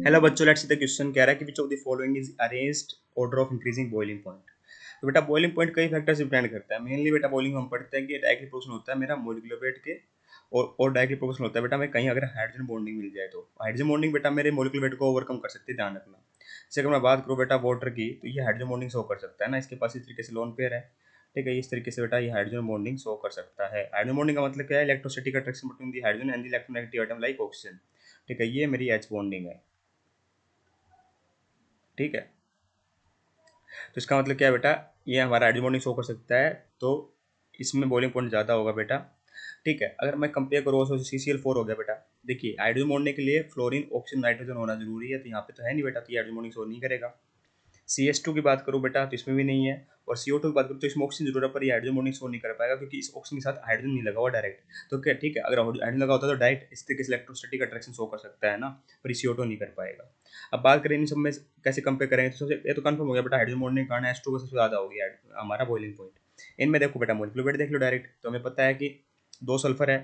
Hello बच्चों, let's see the question कह रहा है कि which of the following is arranged order of increasing boiling point. तो बेटा बॉइलिंग पॉइंट कई फैक्टर से डिपेंड करता है। मेनली बेटा बॉइलिंग हम पढ़ते हैं कि डायरेक्टली प्रोपोर्शनल होता है मेरा मोलिकुलर वेट के, और डायरेक्टली प्रोपोर्शनल होता है बेटा मैं कहीं अगर हाइड्रोजन बॉन्डिंग मिल जाए तो हाइड्रोजन बॉन्डिंग बेटा मेरे मोलिकुलर वेट को ओवरकम कर सकती है, ध्यान रखना। जैसे अगर मैं बात करूँ बेटा वाटर की, तो ये हाइड्रोजन बॉन्डिंग शो कर सकता है ना, इसके पास इस तरीके से लोन पेयर है। ठीक है, इस तरीके से बेटा ये हाइड्रोजन बॉन्डिंग शो कर सकता है। हाइड्रोजन बॉन्डिंग का मतलब क्या है? Electrostatic attraction between the hydrogen and the electronegative atom like oxygen. ठीक है, ये मेरी एच बॉन्डिंग है। ठीक है, तो इसका मतलब क्या है बेटा, ये हमारा हाइड्रोजन बॉन्डिंग शो कर सकता है, तो इसमें बॉइलिंग पॉइंट ज़्यादा होगा बेटा। ठीक है, अगर मैं कंपेयर करूँ तो CCl4 हो गया बेटा। देखिए हाइड्रोजन बॉन्डिंग के लिए फ्लोरीन ऑक्सीजन नाइट्रोजन होना जरूरी है, तो यहाँ पे तो है नहीं बेटा, तो ये हाइड्रोजन बॉन्डिंग शो नहीं करेगा। CH2 की बात करूँ बेटा तो इसमें भी नहीं है, और CO2 की बात करूँ तो इसमें ऑक्सीजन जरूरत पर ये हाइड्रोजन बॉन्डिंग शो नहीं कर पाएगा, क्योंकि इस ऑक्सीजन के साथ हाइड्रोजन नहीं लगा हुआ डायरेक्ट। तो क्या ठीक है, अगर हाइड्रोजन लगा होता तो डायरेक्ट इस तरीके से इलेक्ट्रोस्टैटिक अट्रैक्शन शो कर सकता है ना, पर CO2 नहीं कर पाएगा। अब बात करें इन सब में कैसे कंपेयर करेंगे, तो सबसे ये तो कंफर्म हो गया बेटा, हाइड्रोजन बॉन्डिंग के कारण H2 का सबसे ज़्यादा हो गया हमारा बॉइलिंग पॉइंट। इनमें देखो बेटा मोलिकुलर वेट देख लो डायरेक्ट, तो हमें पता है कि 2 सल्फर है,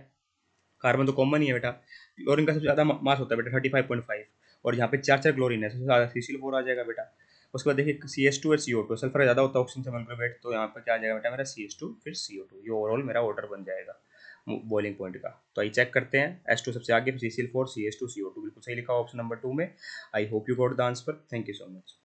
कार्बन तो कॉमन ही है बेटा। क्लोरीन का सबसे ज़्यादा मास होता है बेटा 35.5, और यहाँ पे चार चार क्लोरीन है, सबसे ज़्यादा CCl4 आ जाएगा बेटा। उसके बाद देखिए CH2 और CO2, सल्फर ज़्यादा होता है ऑक्सीजन से मोलिकुलर वेट, तो यहाँ पर क्या आ जाएगा बेटा मेरा CH2 फिर CO2, ये ओवरऑल मेरा ऑर्डर बन जाएगा बॉइलिंग पॉइंट का। तो आइए चेक करते हैं, H2 सबसे आगे, फिर CCl4, CH2, CO2, बिल्कुल सही लिखा ऑप्शन नंबर 2 में। I hope you got the answer, thank you so much.